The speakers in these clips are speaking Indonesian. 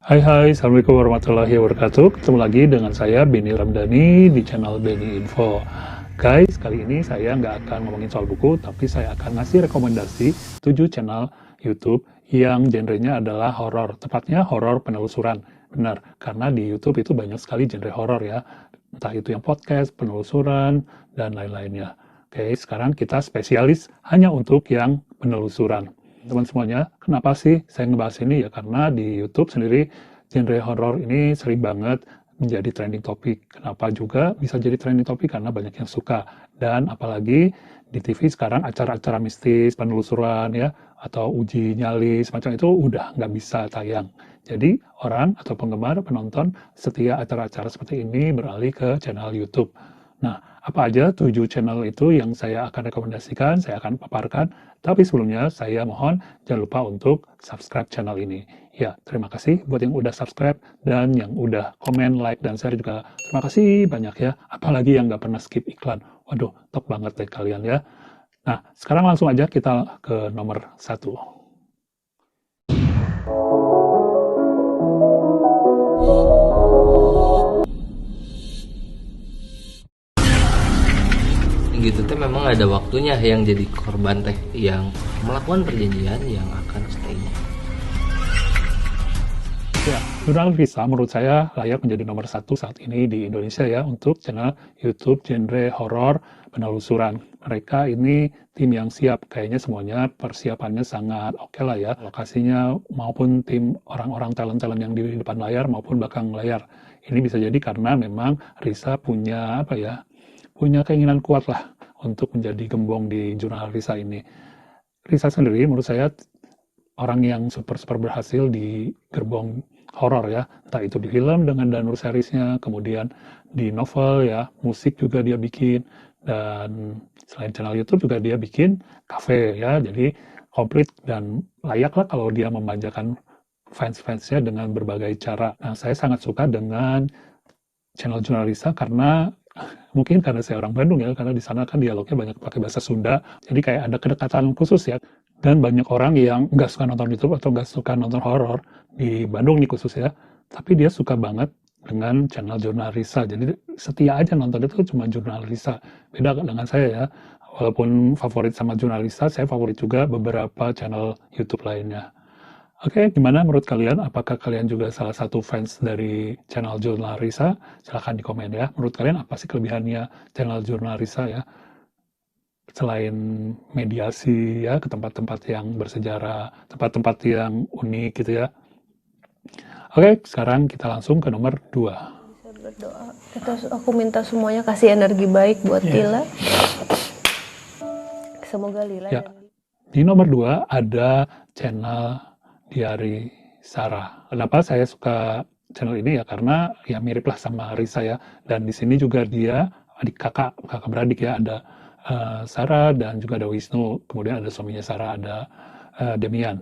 Hai, Assalamualaikum warahmatullahi wabarakatuh. Ketemu lagi dengan saya, Beni Ramdhani, di channel Beni Info. Guys, kali ini saya nggak akan ngomongin soal buku, tapi saya akan ngasih rekomendasi 7 channel YouTube yang genrenya adalah horor. Tepatnya horor penelusuran. Benar, karena di YouTube itu banyak sekali genre horor ya. Entah itu yang podcast, penelusuran, dan lain-lainnya. Oke, sekarang kita spesialis hanya untuk yang penelusuran. Teman semuanya, kenapa sih saya ngebahas ini? Ya karena di YouTube sendiri genre horor ini sering banget menjadi trending topik. Kenapa juga bisa jadi trending topik? Karena banyak yang suka. Dan apalagi di TV sekarang acara-acara mistis, penelusuran ya, atau uji nyali semacam itu udah nggak bisa tayang. Jadi orang atau penggemar, penonton setia acara-acara seperti ini beralih ke channel YouTube. Nah, apa aja 7 channel itu yang saya akan rekomendasikan, saya akan paparkan. Tapi sebelumnya saya mohon jangan lupa untuk subscribe channel ini. Ya, terima kasih buat yang udah subscribe dan yang udah komen, like, dan share juga. Terima kasih banyak ya. Apalagi yang nggak pernah skip iklan. Waduh, top banget deh kalian ya. Nah, sekarang langsung aja kita ke nomor 1. Gitu teh memang ada waktunya yang jadi korban teh yang melakukan perjanjian yang akan stay. Ya, Jurnal Visa menurut saya layak menjadi nomor 1 saat ini di Indonesia ya untuk channel YouTube genre horor penelusuran. Mereka ini tim yang siap, kayaknya semuanya persiapannya sangat oke lah ya. Lokasinya maupun tim orang-orang talent-talent yang di depan layar maupun belakang layar. Ini bisa jadi karena memang Risa punya apa ya, punya keinginan kuat lah untuk menjadi gembong di Jurnal Risa ini. Risa sendiri menurut saya orang yang super berhasil di gerbong horor ya, entah itu di film dengan Danur seriesnya, kemudian di novel ya, musik juga dia bikin, dan selain channel YouTube juga dia bikin cafe ya, jadi komplit dan layak lah kalau dia memanjakan fans-fansnya dengan berbagai cara. Nah, saya sangat suka dengan channel Jurnalisa karena mungkin karena saya orang Bandung ya, karena di sana kan dialognya banyak pakai bahasa Sunda, jadi kayak ada kedekatan khusus ya. Dan banyak orang yang nggak suka nonton YouTube atau nggak suka nonton horor di Bandung nih khusus ya, tapi dia suka banget dengan channel Jurnal Risa. Jadi setia aja nonton itu cuma Jurnal Risa. Beda dengan saya ya, walaupun favorit sama Jurnal Risa, saya favorit juga beberapa channel YouTube lainnya. Oke, gimana menurut kalian? Apakah kalian juga salah satu fans dari channel Jurnal Risa? Silahkan di komen ya. Menurut kalian apa sih kelebihannya channel Jurnal Risa ya? Selain mediasi ya ke tempat-tempat yang bersejarah, tempat-tempat yang unik gitu ya. Oke, sekarang kita langsung ke nomor 2. Bisa berdoa. Aku minta semuanya kasih energi baik buat Lila. Semoga Lila Ya, dan di nomor 2 ada channel Diari Sarah. Kenapa saya suka channel ini ya karena ya mirip lah sama Risa ya. Dan di sini juga dia adik kakak beradik ya, ada Sarah dan juga ada Wisnu. Kemudian ada suaminya Sarah, ada Demian.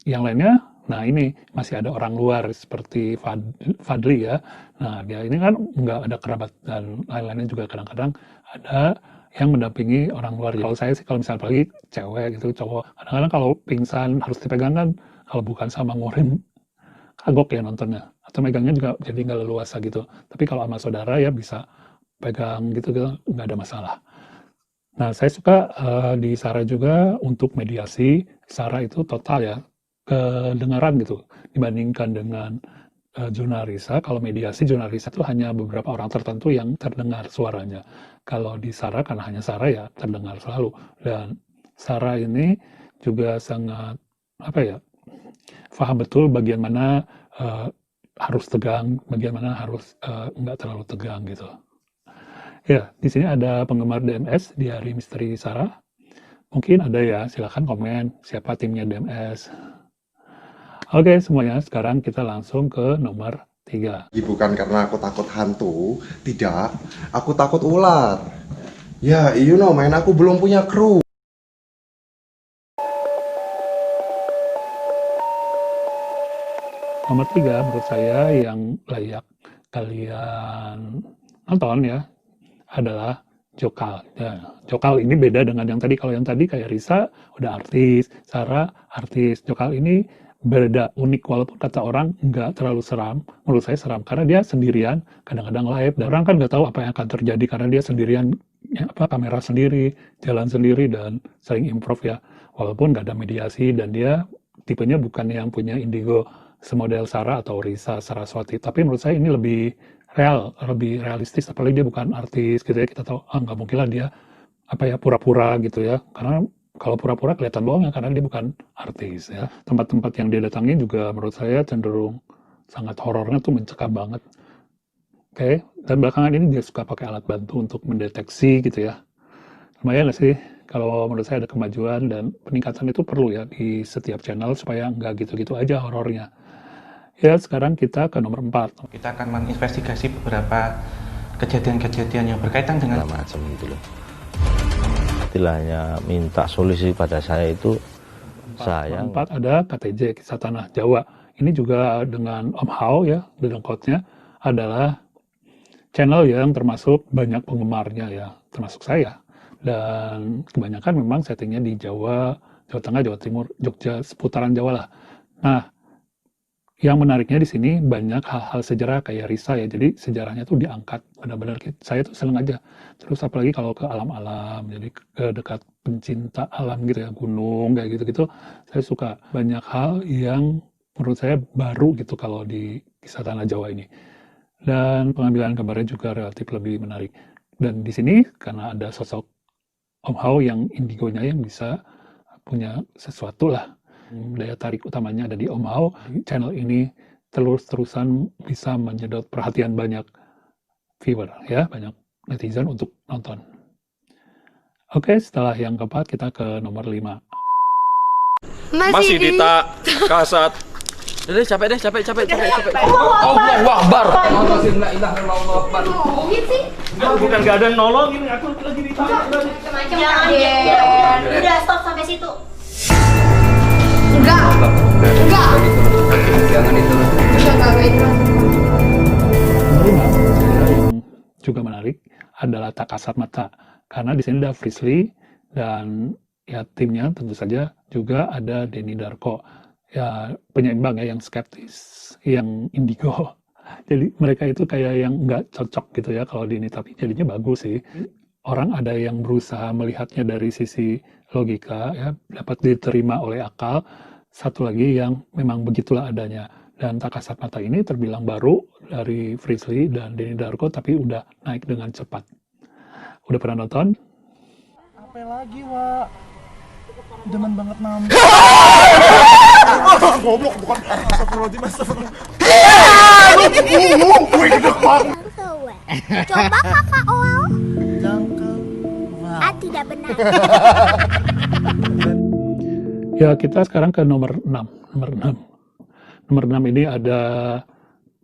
Yang lainnya, nah ini masih ada orang luar seperti Fadli ya. Nah dia ini kan nggak ada kerabat dan lain-lainnya juga kadang-kadang ada yang mendampingi orang luar. Kalau saya sih kalau misalnya apalagi cewek gitu, cowok, kadang-kadang kalau pingsan harus dipegang kan, kalau bukan sama ngurim kagok ya nontonnya. Atau megangnya juga jadi nggak leluasa gitu. Tapi kalau sama saudara ya bisa pegang gitu, gitu nggak ada masalah. Nah, saya suka di Sarah juga untuk mediasi. Sarah itu total ya, kedengaran gitu. Dibandingkan dengan Jurnalisa, kalau mediasi Jurnalisa itu hanya beberapa orang tertentu yang terdengar suaranya. Kalau di Sarah, karena hanya Sarah ya terdengar selalu. Dan Sarah ini juga sangat, apa ya, paham betul bagian mana harus tegang, bagian mana harus nggak terlalu tegang gitu. Ya, di sini ada penggemar DMS di Hari Misteri Sarah. Mungkin ada ya, silahkan komen siapa timnya DMS. Oke semuanya, sekarang kita langsung ke nomor 3. Bukan karena aku takut hantu, tidak. Aku takut ular. Ya, main aku belum punya kru. Nomor 3 menurut saya yang layak kalian nonton ya adalah Jokal. Ya, Jokal ini beda dengan yang tadi. Kalau yang tadi kayak Risa udah artis, Sarah artis. Jokal ini beda, unik, walaupun kata orang nggak terlalu seram. Menurut saya seram karena dia sendirian, kadang-kadang live, dan orang kan nggak tahu apa yang akan terjadi karena dia sendirian, ya, kamera sendiri, jalan sendiri, dan sering improv ya. Walaupun nggak ada mediasi, dan dia tipenya bukan yang punya indigo semodel Sarah atau Risa Saraswati. Tapi menurut saya ini lebih real, lebih realistis. Apalagi dia bukan artis gitu ya. Kita tahu, nggak mungkin lah dia pura-pura gitu ya. Karena kalau pura-pura kelihatan bohong ya, karena dia bukan artis ya. Tempat-tempat yang dia datangi juga menurut saya cenderung sangat horornya tuh mencekam banget. Oke, dan belakangan ini dia suka pakai alat bantu untuk mendeteksi gitu ya. Lumayan lah sih, kalau menurut saya ada kemajuan dan peningkatan itu perlu ya di setiap channel supaya nggak gitu-gitu aja horornya. Ya, sekarang kita ke nomor 4. Kita akan menginvestigasi beberapa kejadian-kejadian yang berkaitan dengan macam itu loh. Istilahnya minta solusi pada saya itu saya. 4 ada KTJ, Kisah Tanah Jawa. Ini juga dengan Om Hao ya, dedengkotnya adalah channel yang termasuk banyak penggemarnya ya, termasuk saya. Dan kebanyakan memang settingnya di Jawa, Jawa Tengah, Jawa Timur, Jogja, seputaran Jawa lah. Nah, yang menariknya di sini banyak hal-hal sejarah kayak Risa ya, jadi sejarahnya tuh diangkat benar-benar. Saya tuh seneng aja. Terus apalagi kalau ke alam-alam, jadi ke dekat pencinta alam gitu ya, gunung kayak gitu-gitu, saya suka. Banyak hal yang menurut saya baru gitu kalau di Kisah Tanah Jawa ini. Dan pengambilan gambarnya juga relatif lebih menarik. Dan di sini karena ada sosok Om Hao yang indigonya yang bisa punya sesuatu lah. Daya tarik utamanya ada di Om Hao. Channel ini terus-terusan bisa menyedot perhatian banyak viewer ya, banyak netizen untuk nonton. Oke, setelah yang keempat kita ke nomor 5. Masih Dita Kasat. Udah capek deh, capek. Allahu Akbar. La ilaha illallah. Bukan gak ada yang nolongin, aku lagi ditanya. Jangan deh. Udah stop sampai situ. Enggak. Jangan itu. Nomor 5 yang juga menarik adalah Tak Kasat Mata, karena di sini ada Frisly dan ya timnya tentu saja juga ada Denny Darko. Ya penyeimbang ya, yang skeptis, yang indigo. Jadi mereka itu kayak yang nggak cocok gitu ya kalau di ini, tapi jadinya bagus sih. Orang ada yang berusaha melihatnya dari sisi logika ya, dapat diterima oleh akal. Satu lagi yang memang begitulah adanya. Dan Tak Kasat Mata ini terbilang baru dari Frisly dan Denny Darko, tapi udah naik dengan cepat. Udah pernah nonton? Apa lagi, Wak? Demen banget nambah. Goblok, bukan. Astagfirullahaladzim, astagfirullah. Gue gede banget. Coba kakak Owl. Jangkau. Tidak benar. Ya, kita sekarang ke nomor 6. Nomor 6 ini ada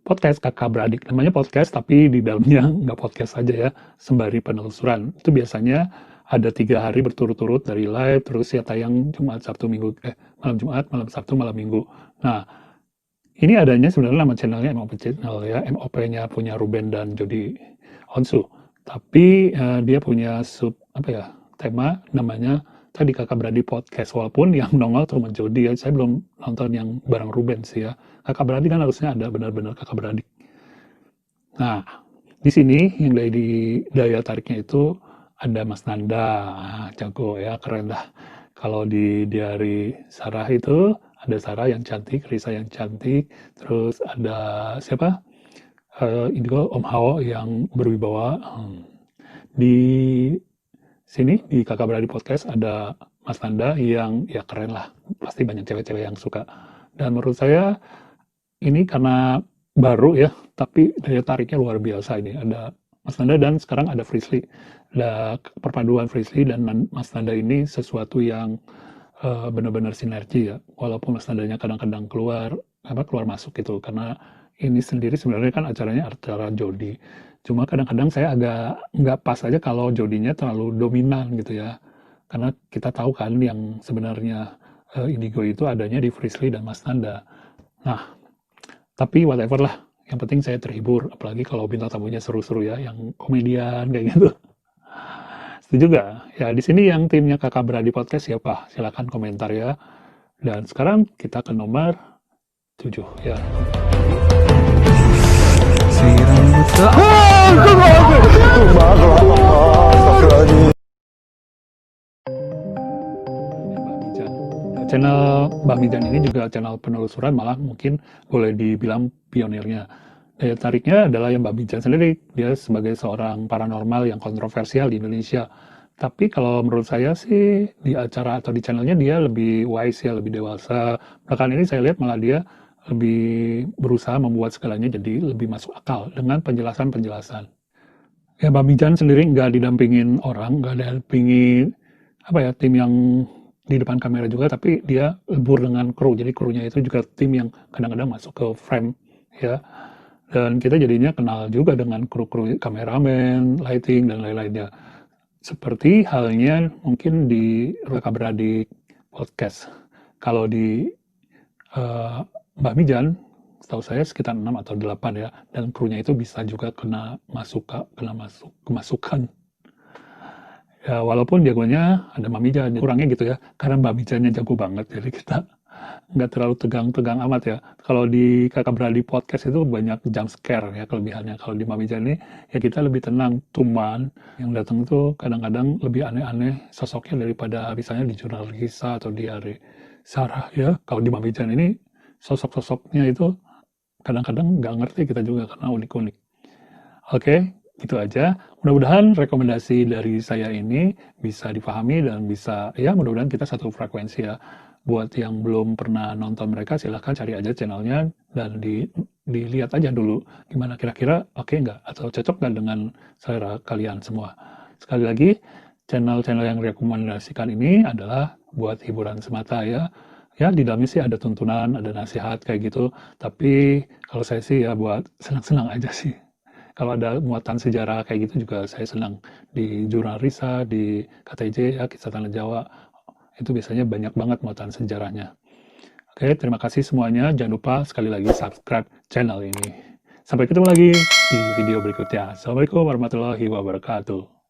podcast kakak beradik. Namanya podcast, tapi di dalamnya nggak podcast saja ya, sembari penelusuran. Itu biasanya ada 3 hari berturut-turut dari live, terus ya tayang Jumat, Sabtu, Minggu, malam Jumat, malam Sabtu, malam Minggu. Nah, ini adanya sebenarnya nama channelnya MOP Channel ya, MOP-nya punya Ruben dan Jody Onsu. Tapi dia punya tema namanya tadi Kakak Beradik Podcast, walaupun yang nongol cuma Jody ya. Saya belum nonton yang bareng Ruben sih ya. Kakak Beradik kan harusnya ada benar-benar Kakak Beradik. Nah, di sini yang dari daya tariknya itu ada Mas Nanda, jago ya, keren lah. Kalau di Diari Sarah itu ada Sarah yang cantik, Risa yang cantik, terus ada siapa? Indigo Om Hao yang berwibawa. Di sini di Kakak Beradik Podcast ada Mas Nanda yang ya keren lah, pasti banyak cewek-cewek yang suka. Dan menurut saya ini karena baru ya, tapi daya tariknya luar biasa ini. Ada Mas Nanda dan sekarang ada Frisly. Ada perpaduan Frisly dan Mas Nanda ini sesuatu yang benar-benar sinergi ya. Walaupun Mas Nandanya kadang-kadang keluar masuk gitu, karena ini sendiri sebenarnya kan acaranya acara Jody. Cuma kadang-kadang saya agak nggak pas aja kalau Jodinya terlalu dominan gitu ya. Karena kita tahu kan yang sebenarnya Indigo itu adanya di Frisly dan Mas Nanda. Nah, tapi whatever lah. Yang penting saya terhibur, apalagi kalau bintang tamunya seru-seru ya, yang komedian kayak gitu. Setuju nggak? Ya di sini yang timnya Kakak Beradik Podcast siapa? Silakan komentar ya. Dan sekarang kita ke nomor 7 ya. Channel Mbak Mijan ini juga channel penelusuran, malah mungkin boleh dibilang pionirnya. Daya tariknya adalah yang Mbak Mijan sendiri, dia sebagai seorang paranormal yang kontroversial di Indonesia. Tapi kalau menurut saya sih di acara atau di channelnya dia lebih wise ya, lebih dewasa. Bahkan ini saya lihat malah dia lebih berusaha membuat segalanya jadi lebih masuk akal dengan penjelasan-penjelasan. Ya Mbak Mijan sendiri nggak didampingin orang, nggak didampingi tim yang di depan kamera juga, tapi dia lebur dengan kru. Jadi krunya itu juga tim yang kadang-kadang masuk ke frame ya. Dan kita jadinya kenal juga dengan kru-kru kameramen, lighting dan lain-lainnya. Seperti halnya mungkin di Kakak Beradik podcast. Kalau di Mbak Mijan, setahu saya sekitar 6 atau 8 ya, dan krunya itu bisa juga kemasukan. Ya, walaupun jagonya ada Mbak Mijan, kurangnya gitu ya, karena Mbak Mijannya jago banget, jadi kita nggak terlalu tegang-tegang amat ya. Kalau di Kakak Beradik podcast itu banyak jump scare ya kelebihannya. Kalau di Mbak Mijan ini ya kita lebih tenang. Cuman yang datang itu kadang-kadang lebih aneh-aneh sosoknya daripada misalnya di Jurnal Kisah atau di Hari Sarah ya. Kalau di Mbak Mijan ini sosok-sosoknya itu kadang-kadang nggak ngerti kita juga karena unik-unik. Oke. Itu aja. Mudah-mudahan rekomendasi dari saya ini bisa dipahami dan bisa, ya mudah-mudahan kita satu frekuensi ya. Buat yang belum pernah nonton mereka, silahkan cari aja channelnya dan dilihat aja dulu gimana kira-kira oke nggak atau cocok nggak dengan selera kalian semua. Sekali lagi, channel-channel yang rekomendasikan ini adalah buat hiburan semata ya. Ya di dalamnya sih ada tuntunan, ada nasihat kayak gitu. Tapi kalau saya sih ya buat senang-senang aja sih. Kalau ada muatan sejarah kayak gitu juga saya senang. Di Jurnal Risa, di KTJ, ya, Kisah Tanah Jawa, itu biasanya banyak banget muatan sejarahnya. Oke, terima kasih semuanya. Jangan lupa sekali lagi subscribe channel ini. Sampai ketemu lagi di video berikutnya. Assalamualaikum warahmatullahi wabarakatuh.